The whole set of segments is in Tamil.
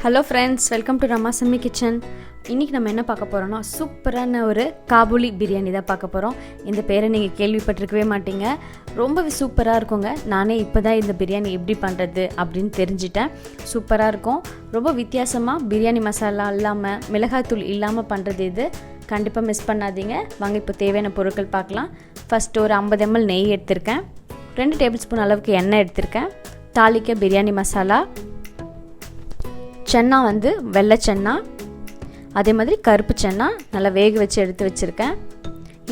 Hello friends, welcome to Ramasammi kitchen. இன்றைக்கி நம்ம என்ன பார்க்க போகிறோம்னா சூப்பரான ஒரு காபூலி பிரியாணி தான் பார்க்க போகிறோம். இந்த பேரை நீங்கள் கேள்விப்பட்டிருக்கவே மாட்டீங்க. ரொம்பவே சூப்பராக இருக்குங்க. நானே இப்போ தான் இந்த பிரியாணி எப்படி பண்ணுறது அப்படின்னு தெரிஞ்சிட்டேன். சூப்பராக இருக்கும். ரொம்ப வித்தியாசமாக பிரியாணி மசாலா இல்லாமல் மிளகாய்த்தூள் இல்லாமல் பண்ணுறது இது. கண்டிப்பாக மிஸ் பண்ணாதீங்க. வாங்க இப்போ தேவையான பொருட்கள் பார்க்கலாம். ஃபஸ்ட்டு ஒரு 50 ml நெய் எடுத்திருக்கேன். 2 டேபிள் ஸ்பூன் அளவுக்கு எண்ணெய் எடுத்திருக்கேன். தாளிக்க பிரியாணி மசாலா, சென்னா வந்து வெள்ளை சென்னா, அதே மாதிரி கருப்பு சென்னா நல்லா வேக வச்சு எடுத்து வச்சுருக்கேன்.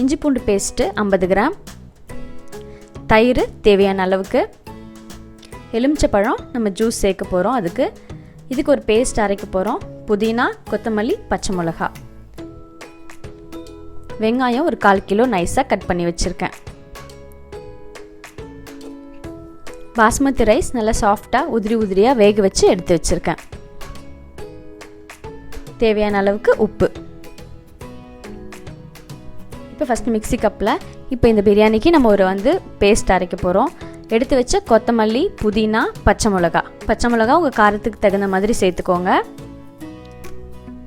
இஞ்சி பூண்டு பேஸ்ட்டு 50 கிராம், தயிர் தேவையான அளவுக்கு, எலுமிச்சப்பழம் நம்ம ஜூஸ் சேர்க்க போகிறோம். இதுக்கு ஒரு பேஸ்ட் அரைக்க போகிறோம். புதினா, கொத்தமல்லி, பச்சை மிளகா, வெங்காயம் ஒரு 1/4 கிலோ நைஸாக கட் பண்ணி வச்சுருக்கேன். பாஸ்மதி ரைஸ் நல்லா சாஃப்டாக உதிரியாக வேக வச்சு எடுத்து வச்சுருக்கேன். தேவையான அளவுக்கு உப்பு. இப்போ ஃபஸ்ட்டு மிக்ஸி கப்பில் இப்போ இந்த பிரியாணிக்கு நம்ம ஒரு பேஸ்ட் அரைக்க போகிறோம். எடுத்து வச்ச கொத்தமல்லி, புதினா, பச்சை மிளகா உங்கள் காரத்துக்கு தகுந்த மாதிரி சேர்த்துக்கோங்க.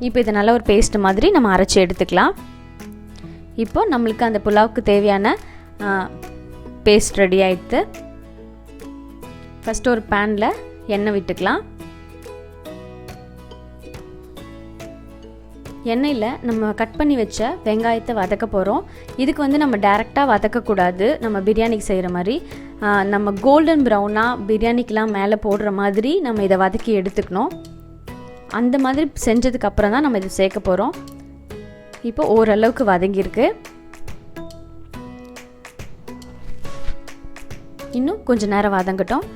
இப்போ இது நல்ல ஒரு பேஸ்ட் மாதிரி நம்ம அரைச்சி எடுத்துக்கலாம். இப்போ நம்மளுக்கு அந்த புலாவுக்கு தேவையான பேஸ்ட் ரெடி ஆகிடுது. ஃபஸ்ட்டு ஒரு பேனில் எண்ணெய் விட்டுக்கலாம். எண்ணெயில் நம்ம கட் பண்ணி வச்ச வெங்காயத்தை வதக்க போகிறோம். இதுக்கு நம்ம டைரெக்டாக வதக்கக்கூடாது. நம்ம பிரியாணிக்கு செய்கிற மாதிரி நம்ம கோல்டன் ப்ரௌனாக பிரியாணிக்கெலாம் மேலே போடுற மாதிரி நம்ம இதை வதக்கி எடுத்துக்கணும். அந்த மாதிரி செஞ்சதுக்கப்புறம் தான் நம்ம இதை சேர்க்க போகிறோம். இப்போ ஓரளவுக்கு வதங்கியிருக்கு. இன்னும் கொஞ்சம் நேரம் வதங்கட்டும்.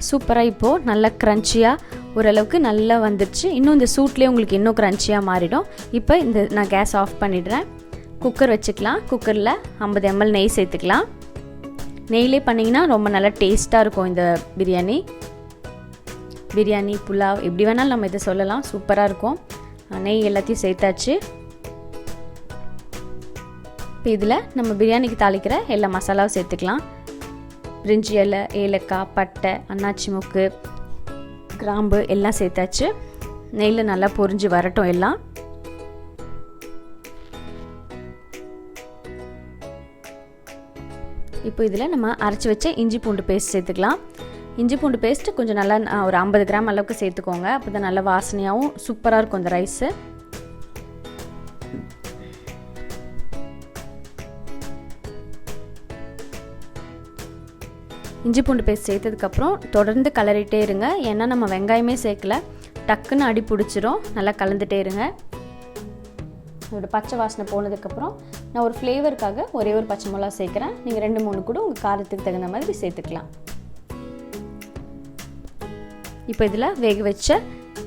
சூப்பராக இப்போது நல்லா க்ரன்ச்சியாக ஓரளவுக்கு நல்லா வந்துடுச்சு. இன்னும் இந்த சூட்லேயே உங்களுக்கு இன்னும் க்ரன்ச்சியாக மாறிடும். இப்போ நான் கேஸ் ஆஃப் பண்ணிடுறேன். குக்கர் வச்சுக்கலாம். குக்கரில் 50 ml நெய் சேர்த்துக்கலாம். நெய்லே பண்ணிங்கன்னா ரொம்ப நல்லா டேஸ்ட்டாக இருக்கும் இந்த பிரியாணி புலாவ் எப்படி வேணாலும் நம்ம இதை சொல்லலாம். சூப்பராக இருக்கும். நெய் எல்லாத்தையும் சேர்த்தாச்சு. இப்போ இதில் நம்ம பிரியாணிக்கு தாளிக்கிற எல்லா மசாலாவும் சேர்த்துக்கலாம். பிரிஞ்சி இலை, ஏலக்காய், பட்டை, அன்னாச்சி மொக்கு, கிராம்பு எல்லாம் சேர்த்தாச்சு. நெய்யில் நல்லா பொரிஞ்சு வரட்டும் எல்லாம். இப்போ இதில் நம்ம அரைச்சி வச்ச இஞ்சி பூண்டு பேஸ்ட் சேர்த்துக்கலாம். இஞ்சி பூண்டு பேஸ்ட்டு கொஞ்சம் நல்லா ஒரு 50 கிராம் அளவுக்கு சேர்த்துக்கோங்க. அப்போ தான் நல்லா வாசனையாகவும் சூப்பராக இருக்கும் இந்த ரைஸு. இஞ்சி பூண்டு பேஸ்ட் சேர்த்ததுக்கப்புறம் தொடர்ந்து கலரிட்டே இருங்க. ஏன்னா நம்ம வெங்காயமே சேர்க்கல, டக்குன்னு அடி பிடிச்சிரும். நல்லா கலந்துட்டே இருங்க. அதோட பச்சை வாசனை போனதுக்கப்புறம் நான் ஒரு ஃப்ளேவருக்காக ஒரே ஒரு பச்சை மிளகா சேர்க்குறேன். நீங்கள் 2-3 கூட உங்கள் காரத்துக்கு தகுந்த மாதிரி சேர்த்துக்கலாம். இப்போ இதில் வேக வச்ச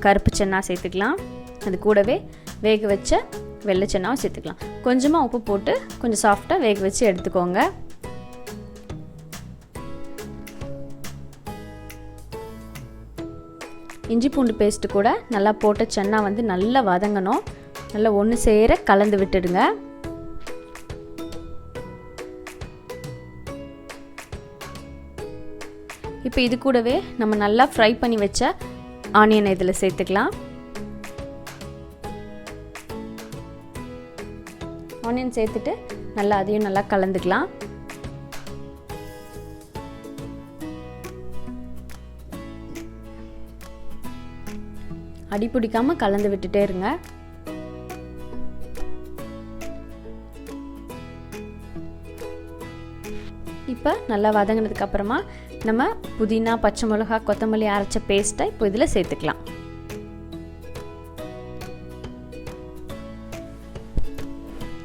கருப்பு சென்னா சேர்த்துக்கலாம். அது கூடவே வேக வச்ச வெள்ளை சென்னாவும் சேர்த்துக்கலாம். கொஞ்சமாக உப்பு போட்டு கொஞ்சம் சாஃப்டாக வேக வச்சு எடுத்துக்கோங்க. இஞ்சி பூண்டு பேஸ்ட்டு கூட நல்லா போட்ட சென்னா நல்லா வதங்கணும். நல்லா ஒன்று சேர கலந்து விட்டுடுங்க. இப்போ இது கூடவே நம்ம நல்லா ஃப்ரை பண்ணி வச்ச ஆனியனை இதில் சேர்த்துக்கலாம். ஆனியன் சேர்த்துட்டு நல்லா அதையும் நல்லா கலந்துக்கலாம். அடி பிடிக்காமல் கலந்து விட்டுட்டே இருங்க. இப்போ நல்லா வதங்கினதுக்கு அப்புறமா நம்ம புதினா, பச்சை மிளகா, கொத்தமல்லி அரைச்ச பேஸ்ட்டை இப்போ இதில் சேர்த்துக்கலாம்.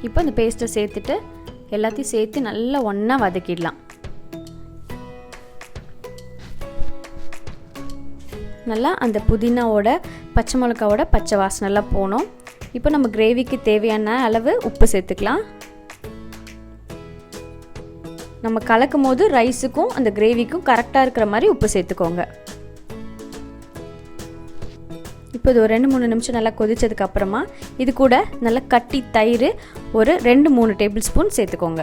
இப்போ இந்த பேஸ்ட்டை சேர்த்துட்டு எல்லாத்தையும் சேர்த்து நல்லா ஒன்றா வதக்கிடலாம். நல்லா அந்த புதினாவோட பச்சை மிளகாவோட பச்சை வாசனைலாம் போகணும். இப்போ நம்ம கிரேவிக்கு தேவையான அளவு உப்பு சேர்த்துக்கலாம். நம்ம கலக்கும் போது ரைஸுக்கும் அந்த கிரேவிக்கும் கரெக்டாக இருக்கிற மாதிரி உப்பு சேர்த்துக்கோங்க. இப்போ இது ஒரு 2-3 நிமிஷம் நல்லா கொதிச்சதுக்கப்புறமா இது கூட நல்லா கட்டி தயிர் ஒரு 2-3 டேபிள் ஸ்பூன் சேர்த்துக்கோங்க.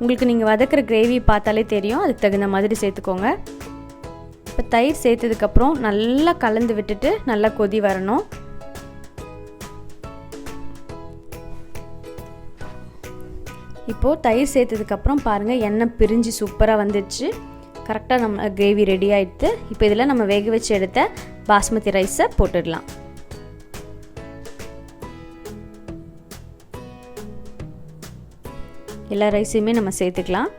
உங்களுக்கு நீங்கள் வதக்கிற கிரேவி பார்த்தாலே தெரியும், அதுக்கு தகுந்த மாதிரி சேர்த்துக்கோங்க. இப்போ தயிர் சேர்த்ததுக்கப்புறம் நல்லா கலந்து விட்டுட்டு நல்லா கொதி வரணும். இப்போது தயிர் சேர்த்ததுக்கப்புறம் பாருங்கள் எண்ணெய் பிரிஞ்சு சூப்பராக வந்துடுச்சு. கரெக்டாக நம்ம கிரேவி ரெடி ஆகிடுது. இப்போ இதில் நம்ம வேக வச்சு எடுத்த பாஸ்மதி ரைஸை போட்டுடலாம். எல்லா ரைஸையுமே நம்ம சேர்த்துக்கலாம்.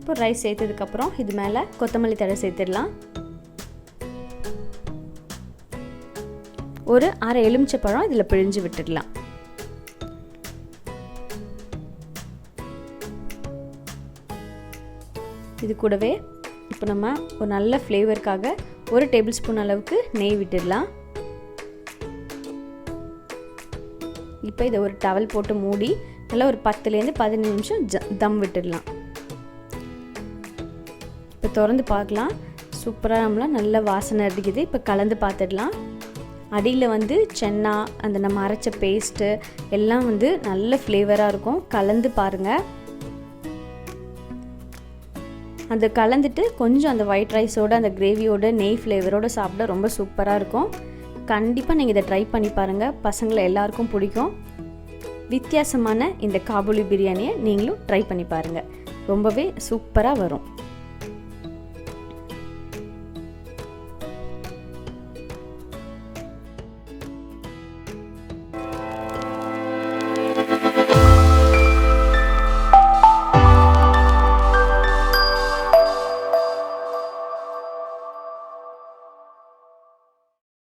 இப்போ ரைஸ் சேர்த்ததுக்கப்புறம் இது மேலே கொத்தமல்லி தழை சேர்த்துடலாம். ஒரு அரை எலுமிச்சை பழம் இதில் பிழிஞ்சு விட்டுடலாம். இது கூடவே இப்போ நம்ம ஒரு நல்ல ஃப்ளேவருக்காக 1 டேபிள் ஸ்பூன் அளவுக்கு நெய் விட்டுடலாம். இப்போ இதை ஒரு டவல் போட்டு மூடி நல்லா ஒரு 10லேருந்து 15 நிமிஷம் தம் விட்டுடலாம். இப்போ திறந்து பார்க்கலாம். சூப்பராக நம்மளாம் நல்ல வாசனை அடிக்குது. இப்போ கலந்து பார்த்துடலாம். அடியில் வந்து சென்னா அந்த நம்ம அரைச்ச பேஸ்ட்டு எல்லாம் வந்து நல்ல ஃப்ளேவராக இருக்கும். கலந்து பாருங்கள். அந்த கலந்துட்டு கொஞ்சம் அந்த ஒயிட் ரைஸோட அந்த கிரேவியோட நெய் ஃப்ளேவரோடு சாப்பிட ரொம்ப சூப்பராக இருக்கும். கண்டிப்பாக நீங்கள் இதை ட்ரை பண்ணி பாருங்கள். பசங்களை எல்லாருக்கும் பிடிக்கும். வித்தியாசமான இந்த காபூலி பிரியாணியை நீங்களும் ட்ரை பண்ணி பாருங்கள். ரொம்பவே சூப்பராக வரும்.